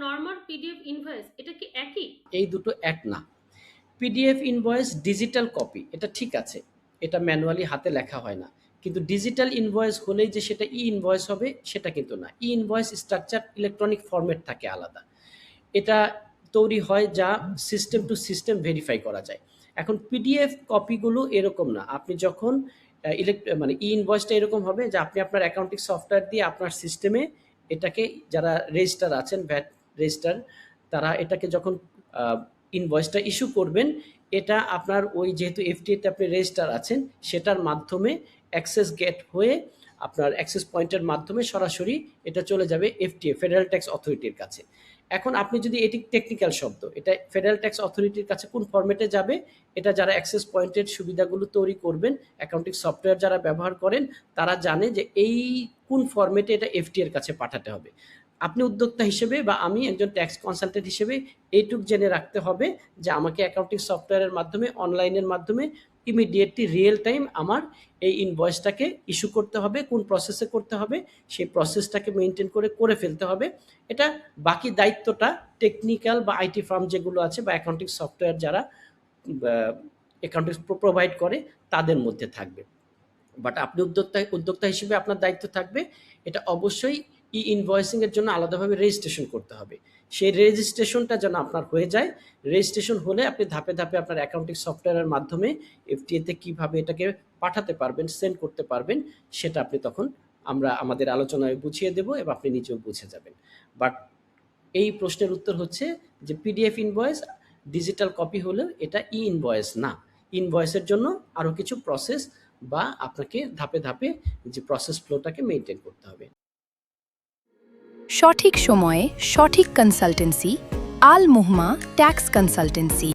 Normal PDF invoice এটা কি একই? এই দুটো এক না। পিডিএফ ইনভয়েস ডিজিটাল কপি, এটা ঠিক আছে, এটা ম্যানুয়ালি হাতে লেখা হয় না। কিন্তু ডিজিটাল ইনভয়েস হলেই যে সেটা ই ইনভয়েস হবে সেটা কিন্তু না। ই ইনভয়েস স্ট্রাকচার ইলেকট্রনিক ফরম্যাট থাকে আলাদা। এটা তৈরি হয় যা সিস্টেম টু সিস্টেম ভেরিফাই করা যায়। এখন পিডিএফ কপিগুলো এরকম না। আপনি যখন মানে ই ইনভয়েসটা এরকম হবে যে আপনি আপনার অ্যাকাউন্টিং সফটওয়্যার দিয়ে আপনার সিস্টেমে এটাকে, যারা রেজিস্টার আছেন ভ্যাট রেজিস্টার, তারা এটাকে যখন ইনভয়েসটা ইস্যু করবেন, এটা আপনার ওই যেহেতু এফটিএতে আপনি রেজিস্টার আছেন সেটার মাধ্যমে অ্যাক্সেস গেট হয়ে আপনার অ্যাক্সেস পয়েন্টের মাধ্যমে সরাসরি এটা চলে যাবে এফটিএ, ফেডারেল ট্যাক্স অথরিটির কাছে। এখন আপনি যদি, এটি টেকনিক্যাল শব্দ, এটা ফেডারেল ট্যাক্স অথরিটির কাছে কোন ফরম্যাটে যাবে, এটা যারা অ্যাক্সেস পয়েন্টের সুবিধাগুলো তৈরি করবেন, অ্যাকাউন্টিং সফটওয়্যার যারা ব্যবহার করেন, তারা জানে যে এই কোন ফরম্যাটে এটা এফটি এর কাছে পাঠাতে হবে। আপনি উদ্যোক্তা হিসেবে বা আমি একজন ট্যাক্স কনসালটেন্ট হিসেবে এইটুক জেনে রাখতে হবে যে আমাকে অ্যাকাউন্টিং সফটওয়্যারের মাধ্যমে, অনলাইনের মাধ্যমে ইমিডিয়েটলি রিয়েল টাইম আমার এই ইনভয়েসটাকে ইস্যু করতে হবে, কোন প্রসেসে করতে হবে সেই প্রসেসটাকে মেনটেন করে ফেলতে হবে। এটা বাকি দায়িত্বটা টেকনিক্যাল বা আইটি ফার্ম যেগুলো আছে বা অ্যাকাউন্টিং সফটওয়্যার যারা অ্যাকাউন্টিং প্রোভাইড করে তাদের মধ্যে থাকবে। বাট আপনি উদ্যোক্তা হিসেবে আপনার দায়িত্ব থাকবে এটা অবশ্যই ই ইনভয়েসিংয়ের জন্য আলাদাভাবে রেজিস্ট্রেশন করতে হবে। সেই রেজিস্ট্রেশনটা যেন আপনার হয়ে যায়। রেজিস্ট্রেশন হলে আপনি ধাপে ধাপে আপনার অ্যাকাউন্টিং সফটওয়্যারের মাধ্যমে এফটিএতে কীভাবে এটাকে পাঠাতে পারবেন, সেন্ড করতে পারবেন, সেটা আপনি তখন আমরা আমাদের আলোচনায় বুঝিয়ে দেব এবং আপনি নিজেও বুঝে যাবেন। বাট এই প্রশ্নের উত্তর হচ্ছে যে পিডিএফ ইনভয়েস ডিজিটাল কপি হলেও এটা ই ইনভয়েস না। ইনভয়েসের জন্য আরও কিছু প্রসেস বা আপনাকে ধাপে ধাপে যে প্রসেস ফ্লোটাকে মেনটেন করতে হবে। সঠিক সময়ে সঠিক কনসালটেন্সি, আল মুহমা ট্যাক্স কনসালটেন্সি।